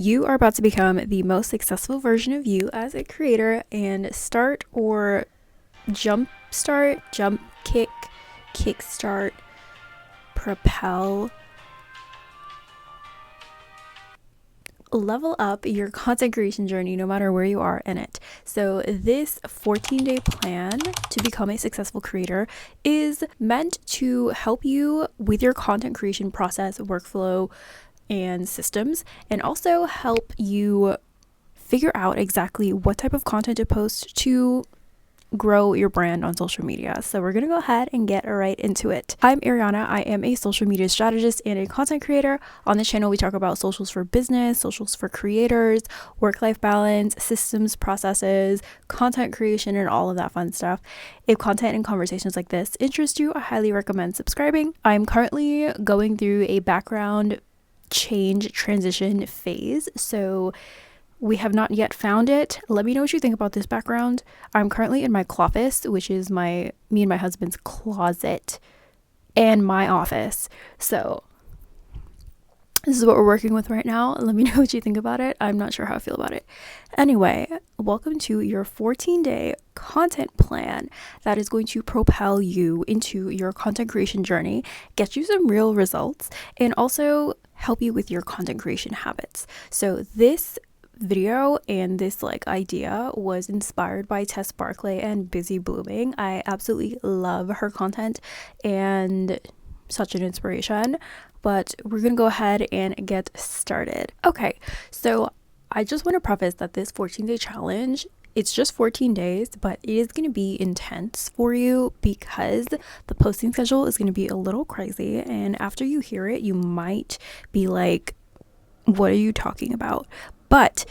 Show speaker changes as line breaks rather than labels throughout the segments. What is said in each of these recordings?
You are about to become the most successful version of you as a creator and start or jump start, jump kick, kickstart, propel, level up your content creation journey no matter where you are in it. So this 14-day plan to become a successful creator is meant to help you with your content creation process, workflow, and systems, and also help you figure out exactly what type of content to post to grow your brand on social media. So we're going to go ahead and get right into it. I'm Ariana. I am a social media strategist and a content creator. On this channel, we talk about socials for business, socials for creators, work-life balance, systems, processes, content creation, and all of that fun stuff. If content and conversations like this interest you, I highly recommend subscribing. I'm currently going through a background change transition phase. So we have not yet found it. Let me know what you think about this background. I'm currently in my cloffice, which is me and my husband's closet and my office. So this is what we're working with right now. Let me know what you think about it. I'm not sure how I feel about it. Anyway, welcome to your 14-day content plan that is going to propel you into your content creation journey, get you some real results, and also help you with your content creation habits. So this video and this idea was inspired by Tess Barclay and Busy Blooming. I absolutely love her content and such an inspiration, but we're gonna go ahead and get started. Okay, so I just want to preface that this 14-day challenge, it's just 14 days, but it is going to be intense for you because the posting schedule is going to be a little crazy. And after you hear it, you might be like, what are you talking about? But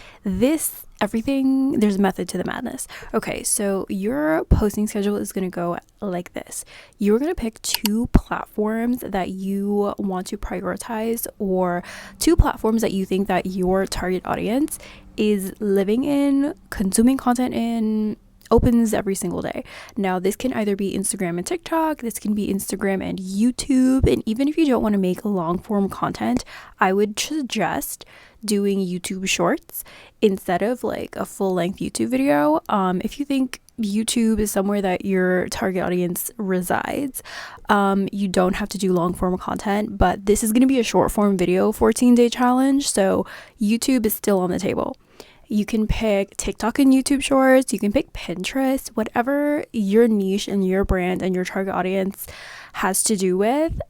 everything, there's a method to the madness. Okay, so your posting schedule is going to go like this. You're going to pick 2 platforms that you want to prioritize, or 2 platforms that you think that your target audience is living in, consuming content in, opens every single day. Now, this can either be Instagram and TikTok, this can be Instagram and YouTube, and even if you don't want to make long form content, I would suggest doing YouTube shorts instead of a full length YouTube video. If you think YouTube is somewhere that your target audience resides, you don't have to do long form content, but this is going to be a short form video 14-day challenge, so YouTube is still on the table. You can pick TikTok and YouTube shorts, you can pick Pinterest, whatever your niche and your brand and your target audience has to do with,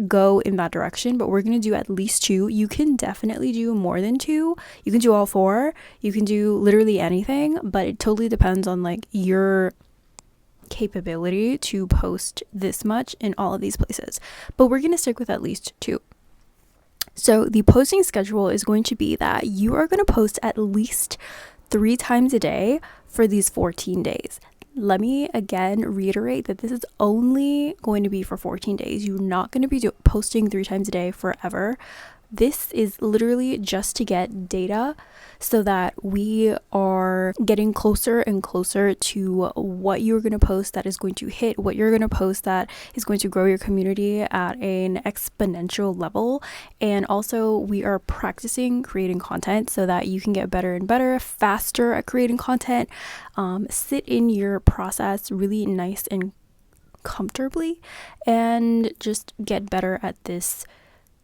go in that direction. But we're going to do at least 2. You can definitely do more than 2. You can do all 4. You can do literally anything, but it totally depends on your capability to post this much in all of these places. But we're going to stick with at least 2. So the posting schedule is going to be that you are going to post at least 3 times a day for these 14 days. Let me again reiterate that this is only going to be for 14 days. You're not going to be posting 3 times a day forever. This is literally just to get data so that we are getting closer and closer to what you're going to post that is going to hit, what you're going to post that is going to grow your community at an exponential level. And also we are practicing creating content so that you can get better and better, faster at creating content, sit in your process really nice and comfortably, and just get better at this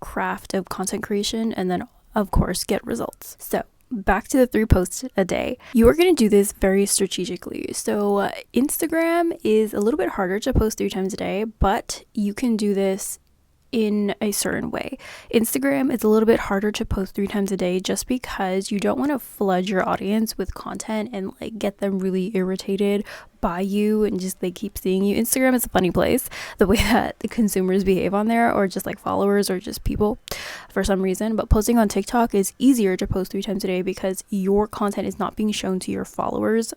craft of content creation, and then of course get results. So back to the 3 posts a day. You are going to do this very strategically. So Instagram is a little bit harder to post 3 times a day, but you can do this in a certain way. Instagram is a little bit harder to post 3 times a day just because you don't want to flood your audience with content and get them really irritated by you and just they keep seeing you. Instagram is a funny place, the way that the consumers behave on there, or just followers or just people for some reason. But posting on TikTok is easier to post 3 times a day because your content is not being shown to your followers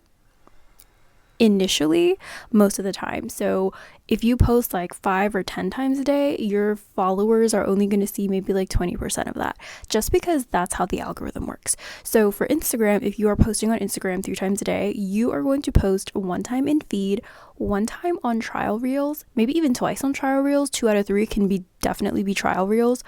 initially most of the time. So if you post 5 or 10 times a day, your followers are only going to see maybe 20% of that, just because that's how the algorithm works. So for Instagram, if you are posting on Instagram 3 times a day, you are going to post 1 time in feed, 1 time on trial reels, maybe even twice on trial reels. 2 out of 3 can definitely be trial reels,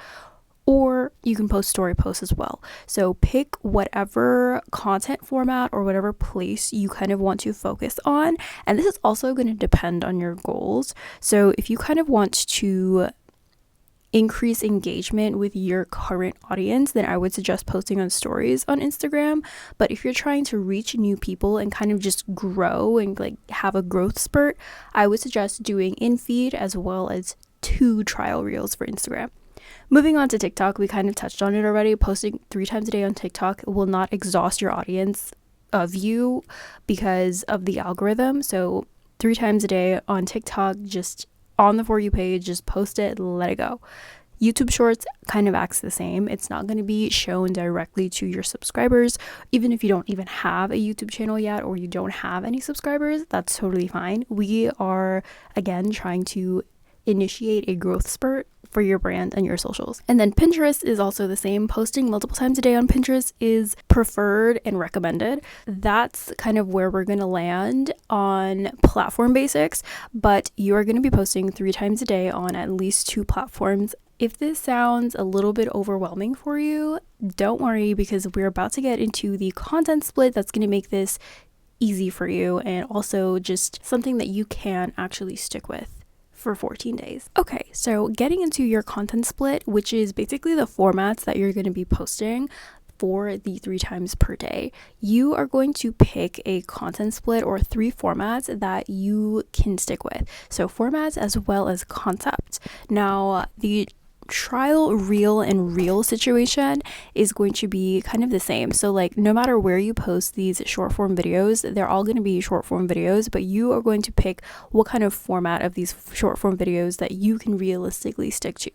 or you can post story posts as well. So pick whatever content format or whatever place you kind of want to focus on. And this is also going to depend on your goals. So if you kind of want to increase engagement with your current audience, then I would suggest posting on stories on Instagram. But if you're trying to reach new people and kind of just grow and like have a growth spurt, I would suggest doing in feed as well as 2 trial reels for Instagram. Moving on to TikTok, we kind of touched on it already. Posting 3 times a day on TikTok will not exhaust your audience view because of the algorithm. So 3 times a day on TikTok, just on the For You page, just post it, let it go. YouTube Shorts kind of acts the same. It's not going to be shown directly to your subscribers. Even if you don't even have a YouTube channel yet or you don't have any subscribers, that's totally fine. We are, again, trying to initiate a growth spurt for your brand and your socials. And then Pinterest is also the same. Posting multiple times a day on Pinterest is preferred and recommended. That's kind of where we're going to land on platform basics, but you are going to be posting 3 times a day on at least 2 platforms. If this sounds a little bit overwhelming for you, don't worry, because we're about to get into the content split that's going to make this easy for you and also just something that you can actually stick with for 14 days. Okay, so getting into your content split, which is basically the formats that you're going to be posting for the 3 times per day, you are going to pick a content split or 3 formats that you can stick with. So formats as well as concepts. Now, the trial reel and reel situation is going to be kind of the same. So like no matter where you post these short form videos, they're all going to be short form videos, but you are going to pick what kind of format of these short form videos that you can realistically stick to.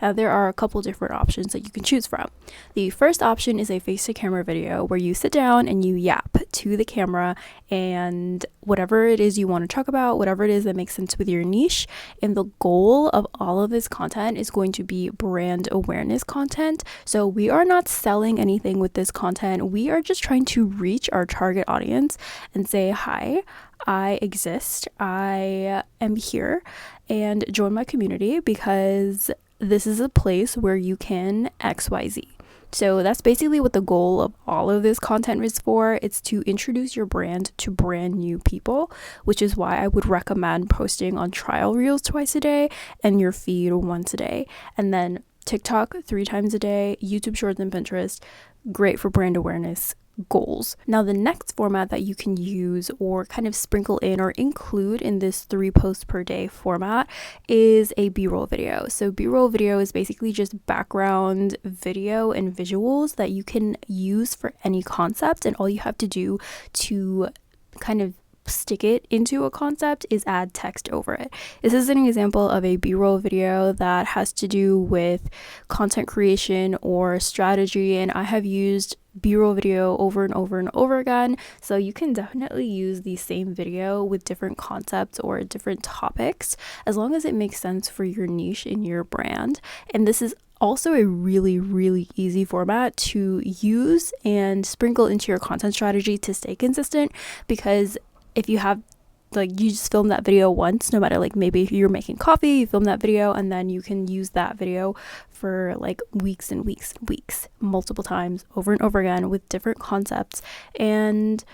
There are a couple different options that you can choose from. The first option is a face to camera video where you sit down and you yap to the camera and whatever it is you want to talk about, whatever it is that makes sense with your niche. And the goal of all of this content is going to be brand awareness content. So we are not selling anything with this content. We are just trying to reach our target audience and say, hi, I exist, I am here, and join my community because this is a place where you can XYZ. So that's basically what the goal of all of this content is for. It's to introduce your brand to brand new people, which is why I would recommend posting on trial reels 2 a day and your feed once a day. And then TikTok 3 times a day, YouTube Shorts and Pinterest, great for brand awareness goals. Now, the next format that you can use or kind of sprinkle in or include in this 3 posts per day format is a B-roll video. So B-roll video is basically just background video and visuals that you can use for any concept, and all you have to do to kind of stick it into a concept is add text over it. This is an example of a B-roll video that has to do with content creation or strategy, and I have used B-roll video over and over and over again, so you can definitely use the same video with different concepts or different topics as long as it makes sense for your niche and your brand. And this is also a really, really easy format to use and sprinkle into your content strategy to stay consistent, because if you have you just film that video once, no matter maybe if you're making coffee, you film that video and then you can use that video for weeks and weeks and weeks, multiple times over and over again with different concepts, and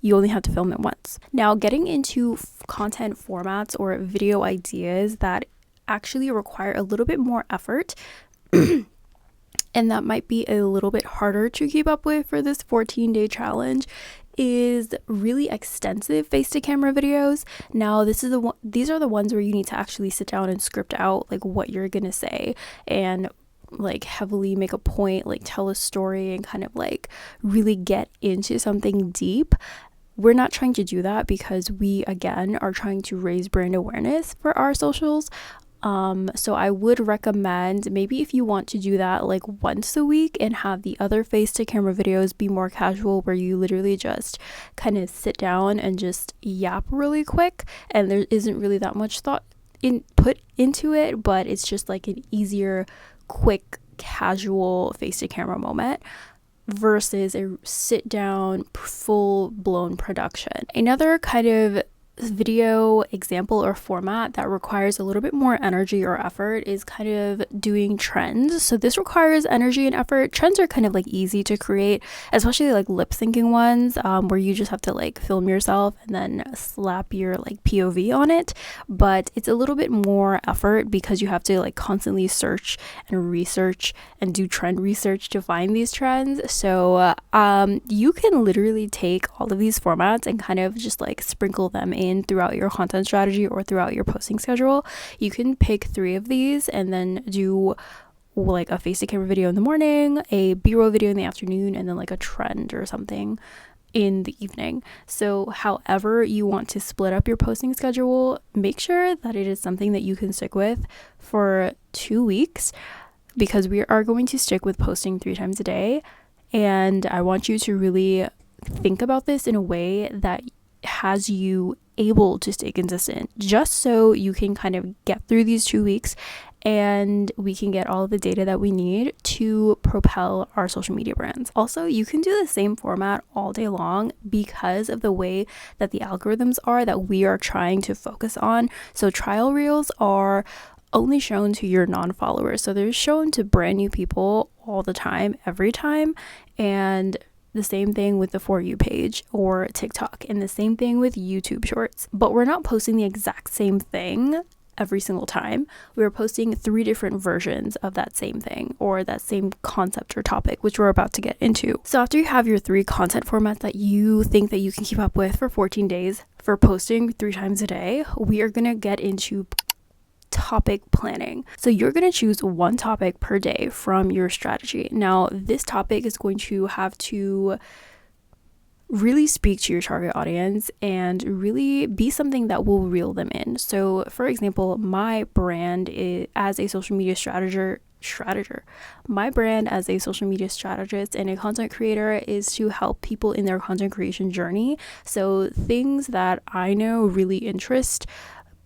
you only have to film it once. Now, getting into content formats or video ideas that actually require a little bit more effort and that might be a little bit harder to keep up with for this 14-day challenge is really extensive face-to-camera videos. Now, these are the ones where you need to actually sit down and script out what you're gonna say and heavily make a point, tell a story and kind of really get into something deep. We're not trying to do that because we, again, are trying to raise brand awareness for our socials. So I would recommend maybe if you want to do that once a week and have the other face to camera videos be more casual, where you literally just kind of sit down and just yap really quick and there isn't really that much thought put into it, but it's just an easier, quick, casual face to camera moment versus a sit down full blown production. Another kind of video example or format that requires a little bit more energy or effort is kind of doing trends. So this requires energy and effort. Trends are kind of like easy to create, especially like lip syncing ones, where you just have to like film yourself and then slap your like POV on it. But it's a little bit more effort because you have to like constantly search and research and do trend research to find these trends. So you can literally take all of these formats and kind of just like sprinkle them in throughout your content strategy or throughout your posting schedule. You can pick 3 of these and then do like a face to camera video in the morning, a B-roll video in the afternoon, and then like a trend or something in the evening. So however you want to split up your posting schedule, make sure that it is something that you can stick with for 2 weeks, because we are going to stick with posting 3 times a day. And I want you to really think about this in a way that has you able to stay consistent, just so you can kind of get through these 2 weeks and we can get all of the data that we need to propel our social media brands. Also, you can do the same format all day long because of the way that the algorithms are that we are trying to focus on. So trial reels are only shown to your non-followers. So they're shown to brand new people all the time, every time. And the same thing with the For You page or TikTok, and the same thing with YouTube Shorts. But we're not posting the exact same thing every single time. We're posting 3 different versions of that same thing or that same concept or topic, which we're about to get into. So after you have your 3 content formats that you think that you can keep up with for 14 days for posting 3 times a day, we are going to get into topic planning. So you're going to choose 1 topic per day from your strategy. Now, this topic is going to have to really speak to your target audience and really be something that will reel them in. So, for example, my brand is as a social media my brand as a social media strategist and a content creator is to help people in their content creation journey. So things that I know really interest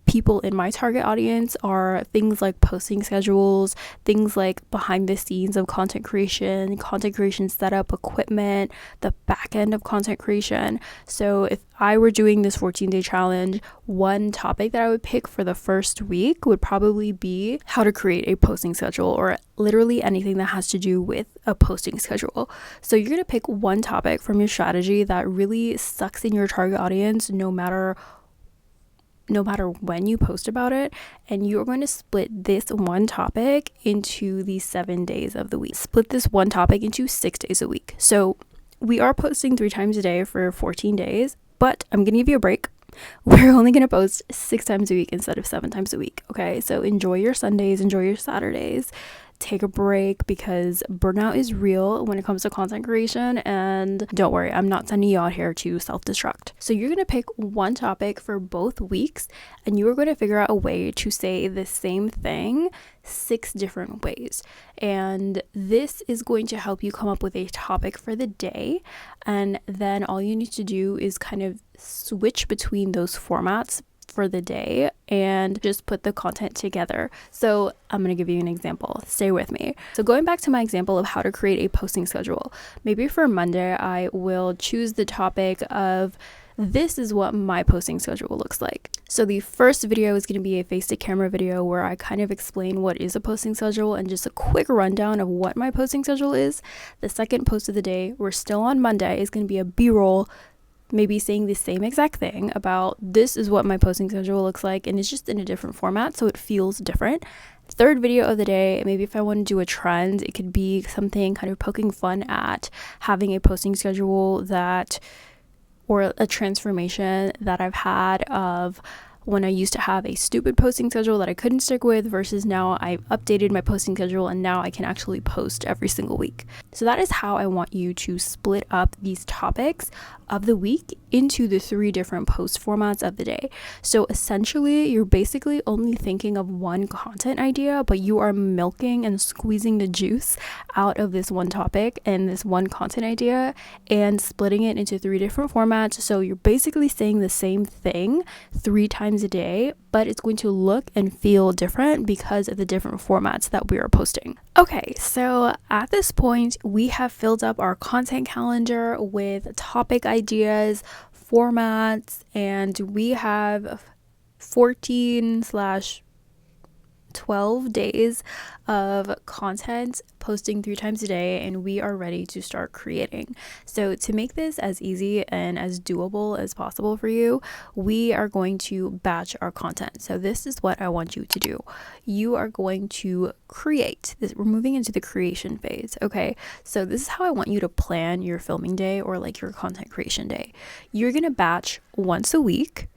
people in my target audience are things like posting schedules, things like behind the scenes of content creation setup, equipment, the back end of content creation. So if I were doing this 14-day challenge, one topic that I would pick for the first week would probably be how to create a posting schedule, or literally anything that has to do with a posting schedule. So you're going to pick one topic from your strategy that really sucks in your target audience no matter when you post about it, and you're going to split this one topic into the 7 days of the week. Split this one topic into 6 days a week. So we are posting 3 times a day for 14 days, but I'm going to give you a break. We're only going to post 6 times a week instead of 7 times a week. Okay, so enjoy your Sundays, enjoy your Saturdays. Take a break, because burnout is real when it comes to content creation, and don't worry, I'm not sending you out here to self-destruct. So you're going to pick one topic for both weeks, and you are going to figure out a way to say the same thing 6 different ways. And this is going to help you come up with a topic for the day, and then all you need to do is kind of switch between those formats for the day and just put the content together. So I'm going to give you an example. Stay with me. So going back to my example of how to create a posting schedule, maybe for Monday, I will choose the topic of this is what my posting schedule looks like. So the first video is going to be a face to camera video where I kind of explain what is a posting schedule and just a quick rundown of what my posting schedule is. The second post of the day, we're still on Monday, is going to be a B-roll, maybe saying the same exact thing about this is what my posting schedule looks like, and it's just in a different format, so it feels different. Third video of the day, maybe if I want to do a trend, it could be something kind of poking fun at having a posting schedule that, or a transformation that I've had of when I used to have a stupid posting schedule that I couldn't stick with versus now I've updated my posting schedule and now I can actually post every single week. So that is how I want you to split up these topics of the week into the 3 different post formats of the day. So essentially, you're basically only thinking of one content idea, but you are milking and squeezing the juice out of this one topic and this one content idea and splitting it into 3 different formats. So you're basically saying the same thing 3 times a day, but it's going to look and feel different because of the different formats that we are posting. Okay, so at this point, we have filled up our content calendar with topic ideas formats, and we have 14/12 days of content posting 3 times a day, and we are ready to start creating. So to make this as easy and as doable as possible for you, we are going to batch our content. So this is what I want you to do. You are going to create this. We're moving into the creation phase. Okay, so this is how I want you to plan your filming day, or like your content creation day. You're gonna batch once a week,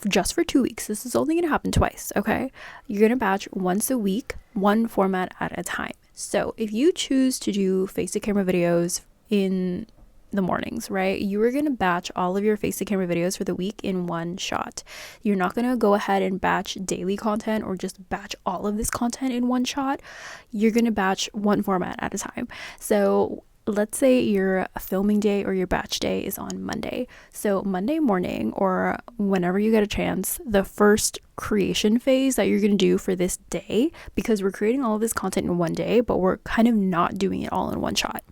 just for 2 weeks. This is only going to happen twice, okay? You're going to batch once a week, one format at a time. So if you choose to do face-to-camera videos in the mornings, right, you are going to batch all of your face-to-camera videos for the week in one shot. You're not going to go ahead and batch daily content or just batch all of this content in one shot. You're going to batch one format at a time. So let's say your filming day or your batch day is on Monday. So Monday morning, or whenever you get a chance, the first creation phase that you're going to do for this day, because we're creating all of this content in one day, but we're kind of not doing it all in one shot.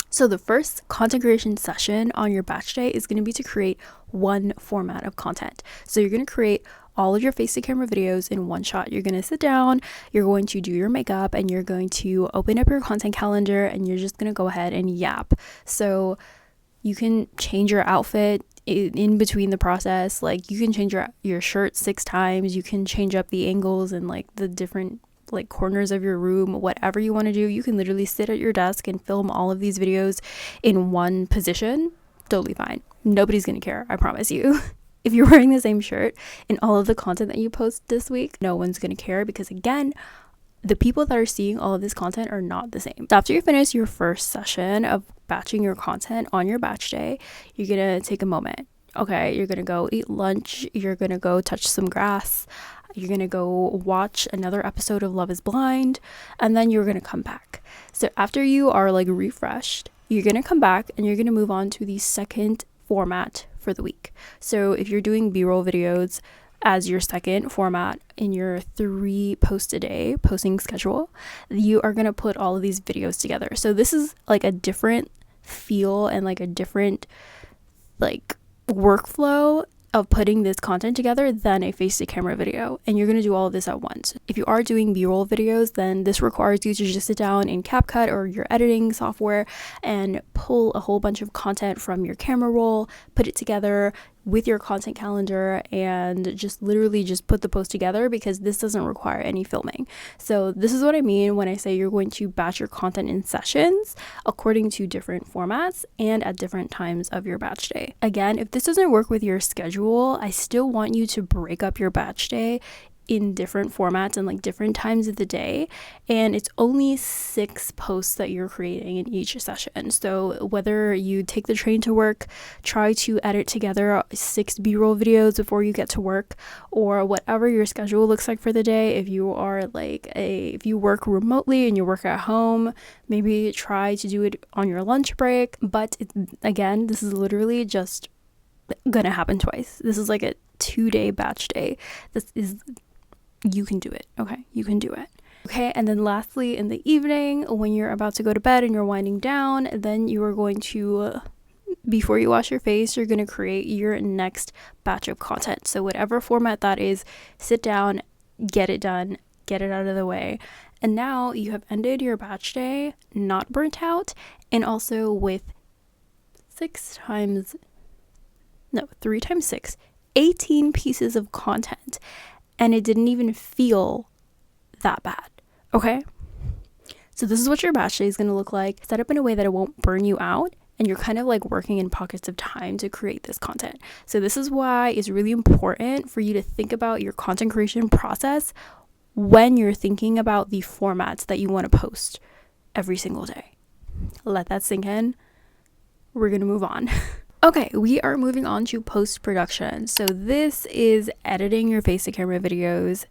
So the first content creation session on your batch day is going to be to create one format of content. So you're going to create all of your face-to-camera videos in one shot. You're going to sit down, you're going to do your makeup, and you're going to open up your content calendar, and you're just going to go ahead and yap. So you can change your outfit in between the process. Like, you can change your shirt 6 times. You can change up the angles and like the different like corners of your room, whatever you want to do. You can literally sit at your desk and film all of these videos in one position. Totally fine. Nobody's going to care, I promise you. If you're wearing the same shirt in all of the content that you post this week, no one's going to care, because again, the people that are seeing all of this content are not the same. So after you finish your first session of batching your content on your batch day, you're going to take a moment. Okay, you're going to go eat lunch, you're going to go touch some grass, you're going to go watch another episode of Love is Blind, and then you're going to come back. So after you are like refreshed, you're going to come back and you're going to move on to the second format for the week. So if you're doing B-roll videos as your second format in your 3 post a day posting schedule, you are going to put all of these videos together. So this is like a different feel and like a different like workflow of putting this content together than a face-to-camera video, and you're going to do all of this at once. If you are doing B-roll videos, then this requires you to just sit down in CapCut or your editing software and pull a whole bunch of content from your camera roll, put it together with your content calendar, and just literally just put the post together, because this doesn't require any filming. So this is what I mean when I say you're going to batch your content in sessions according to different formats and at different times of your batch day. Again, if this doesn't work with your schedule, I still want you to break up your batch day in different formats and like different times of the day, and it's only 6 posts that you're creating in each session. So whether you take the train to work, try to edit together 6 B-roll videos before you get to work, or whatever your schedule looks like for the day. If you are if you work remotely and you work at home, maybe try to do it on your lunch break. But again, this is literally just gonna happen twice. This is like a 2-day batch day. You can do it. Okay, you can do it. Okay, and then lastly, in the evening, when you're about to go to bed and you're winding down, then you are going to, before you wash your face, you're going to create your next batch of content. So whatever format that is, sit down, get it done, get it out of the way. And now you have ended your batch day, not burnt out, and also with 3 times 6, 18 pieces of content. And it didn't even feel that bad, okay? So this is what your batch day is going to look like, set up in a way that it won't burn you out, and you're kind of like working in pockets of time to create this content. So this is why it's really important for you to think about your content creation process when you're thinking about the formats that you want to post every single day. Let that sink in. We're going to move on. Okay, we are moving on to post-production. So this is editing your face-to-camera videos.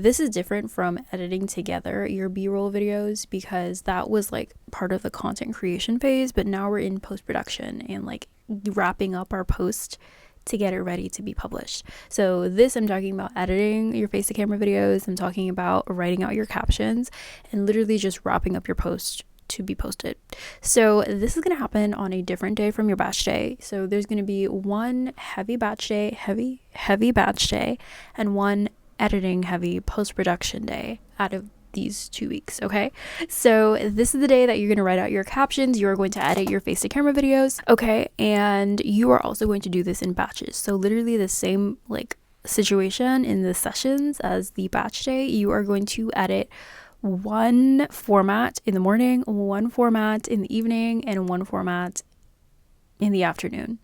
This is different from editing together your B-roll videos, because that was like part of the content creation phase, but now we're in post-production and like wrapping up our post to get it ready to be published. So this, I'm talking about editing your face-to-camera videos. I'm talking about writing out your captions and literally just wrapping up your post to be posted. So this is going to happen on a different day from your batch day. So there's going to be one heavy batch day, heavy batch day, and one editing heavy post-production day out of these 2 weeks. Okay, so this is the day that you're going to write out your captions, you are going to edit your face to camera videos. Okay, and you are also going to do this in batches. So literally the same like situation in the sessions as the batch day. You are going to edit one format in the morning, one format in the evening, and one format in the afternoon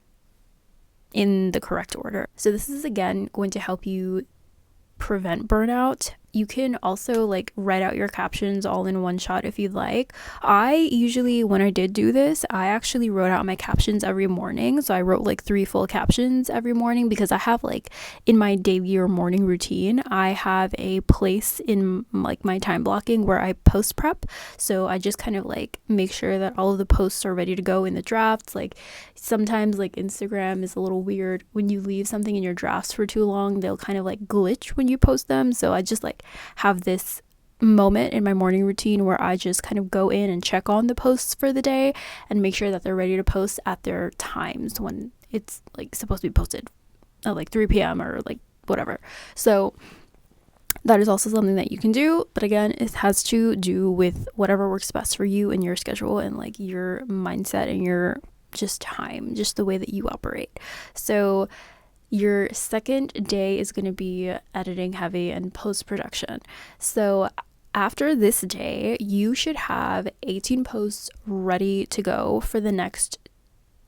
in the correct order. So this is again going to help you prevent burnout. You can also like write out your captions all in one shot if you'd like. I usually, when I did do this, I actually wrote out my captions every morning. So I wrote like 3 full captions every morning because I have like in my daily or morning routine, I have a place in like my time blocking where I post prep. So I just kind of like make sure that all of the posts are ready to go in the drafts. Like sometimes like Instagram is a little weird. When you leave something in your drafts for too long, they'll kind of like glitch when you post them. So I just like have this moment in my morning routine where I just kind of go in and check on the posts for the day and make sure that they're ready to post at their times when it's like supposed to be posted at like 3 p.m. or like whatever. So that is also something that you can do, but again, it has to do with whatever works best for you and your schedule and like your mindset and your just time, just the way that you operate. So your second day is going to be editing heavy and post-production. So after this day, you should have 18 posts ready to go for the next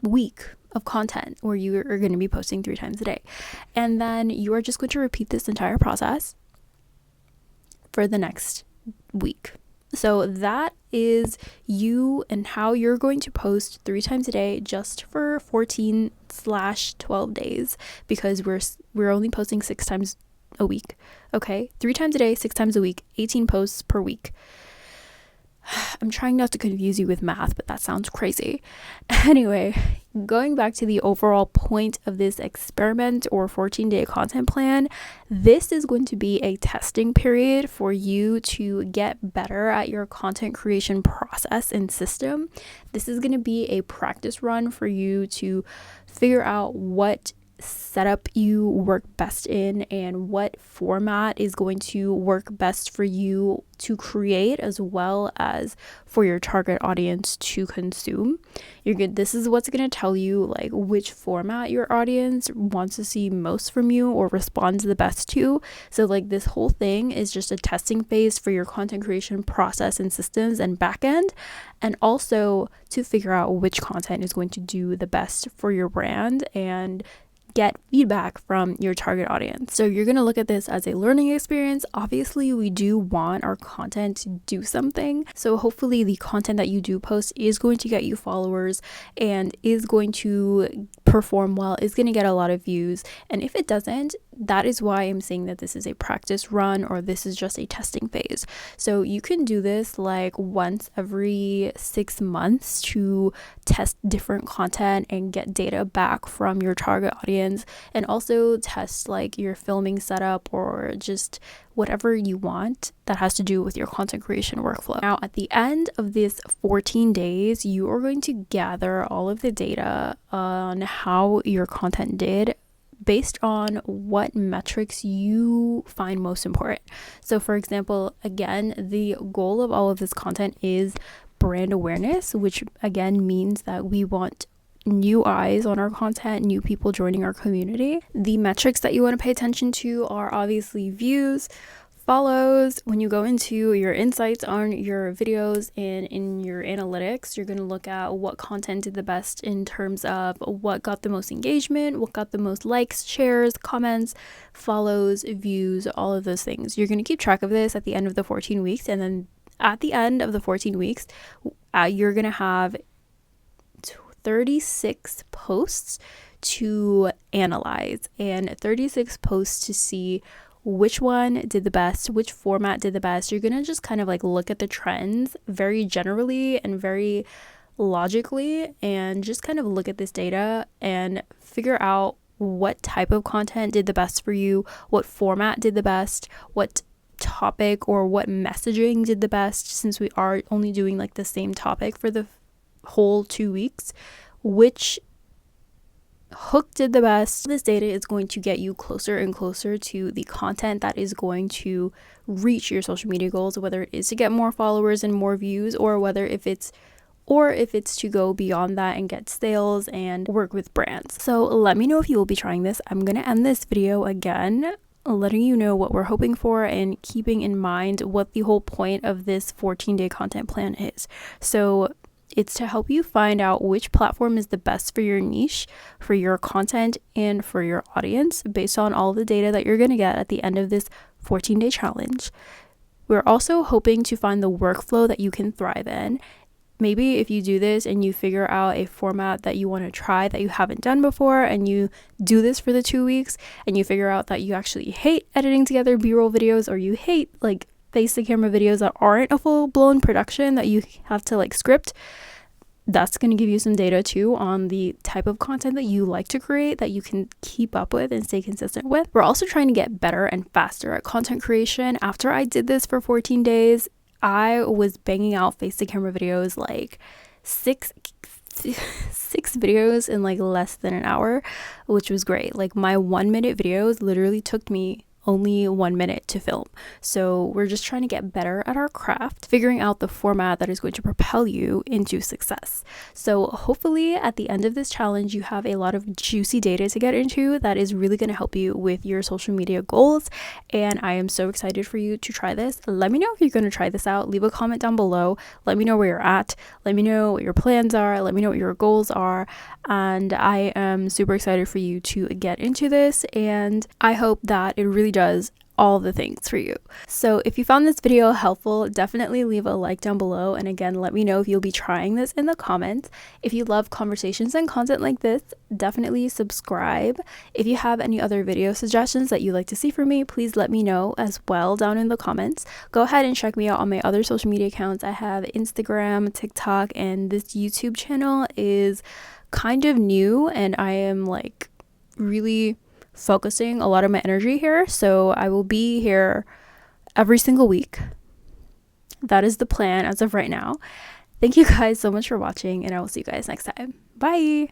week of content where you are going to be posting 3 times a day. And then you are just going to repeat this entire process for the next week. So that is you and how you're going to post 3 times a day just for 14/12 days, because we're only posting 6 times a week. Okay, 3 times a day, 6 times a week, 18 posts per week. I'm trying not to confuse you with math, but that sounds crazy. Anyway, going back to the overall point of this experiment or 14-day content plan, this is going to be a testing period for you to get better at your content creation process and system. This is going to be a practice run for you to figure out what setup you work best in and what format is going to work best for you to create as well as for your target audience to consume. This is what's going to tell you like which format your audience wants to see most from you or responds the best to. So like this whole thing is just a testing phase for your content creation process and systems and backend, and also to figure out which content is going to do the best for your brand and get feedback from your target audience. So you're going to look at this as a learning experience. Obviously, we do want our content to do something. So hopefully the content that you do post is going to get you followers and is going to perform well, is going to get a lot of views. And if it doesn't, that is why I'm saying that this is a practice run or this is just a testing phase. So you can do this like once every 6 months to test different content and get data back from your target audience, and also test like your filming setup or just whatever you want that has to do with your content creation workflow. Now, at the end of this 14 days, you are going to gather all of the data on how your content did based on what metrics you find most important. So for example, again, the goal of all of this content is brand awareness, which again means that we want new eyes on our content, new people joining our community. The metrics that you want to pay attention to are obviously views, follows. When you go into your insights on your videos and in your analytics, you're going to look at what content did the best in terms of what got the most engagement, what got the most likes, shares, comments, follows, views, all of those things. You're going to keep track of this at the end of the 14 weeks. And then at the end of the 14 weeks, you're going to have 36 posts to analyze and 36 posts to see which one did the best, which format did the best. You're going to just kind of like look at the trends very generally and very logically and just kind of look at this data and figure out what type of content did the best for you, what format did the best, what topic or what messaging did the best, since we are only doing like the same topic for the whole 2 weeks, which hook did the best. This data is going to get you closer and closer to the content that is going to reach your social media goals, whether it is to get more followers and more views, or if it's to go beyond that and get sales and work with brands. So let me know if you will be trying this. I'm gonna end this video again letting you know what we're hoping for and keeping in mind what the whole point of this 14-day content plan is. So it's to help you find out which platform is the best for your niche, for your content, and for your audience based on all the data that you're going to get at the end of this 14-day challenge. We're also hoping to find the workflow that you can thrive in. Maybe if you do this and you figure out a format that you want to try that you haven't done before, and you do this for the 2 weeks and you figure out that you actually hate editing together B-roll videos, or you hate like face to camera videos that aren't a full-blown production that you have to like script, that's going to give you some data too on the type of content that you like to create that you can keep up with and stay consistent with. We're also trying to get better and faster at content creation. After I did this for 14 days, I was banging out face to camera videos, like six videos in like less than an hour, which was great. Like my 1-minute videos literally took me only 1 minute to film. So we're just trying to get better at our craft, figuring out the format that is going to propel you into success. So hopefully at the end of this challenge, you have a lot of juicy data to get into that is really going to help you with your social media goals. And I am so excited for you to try this. Let me know if you're going to try this out. Leave a comment down below. Let me know where you're at. Let me know what your plans are. Let me know what your goals are. And I am super excited for you to get into this. And I hope that it really does all the things for you. So if you found this video helpful, definitely leave a like down below, and again, let me know if you'll be trying this in the comments. If you love conversations and content like this, definitely subscribe. If you have any other video suggestions that you'd like to see from me, please let me know as well down in the comments. Go ahead and check me out on my other social media accounts. I have Instagram, TikTok, and this YouTube channel is kind of new, and I am like really focusing a lot of my energy here, so I will be here every single week. That is the plan as of right now. Thank you guys so much for watching, and I will see you guys next time. Bye.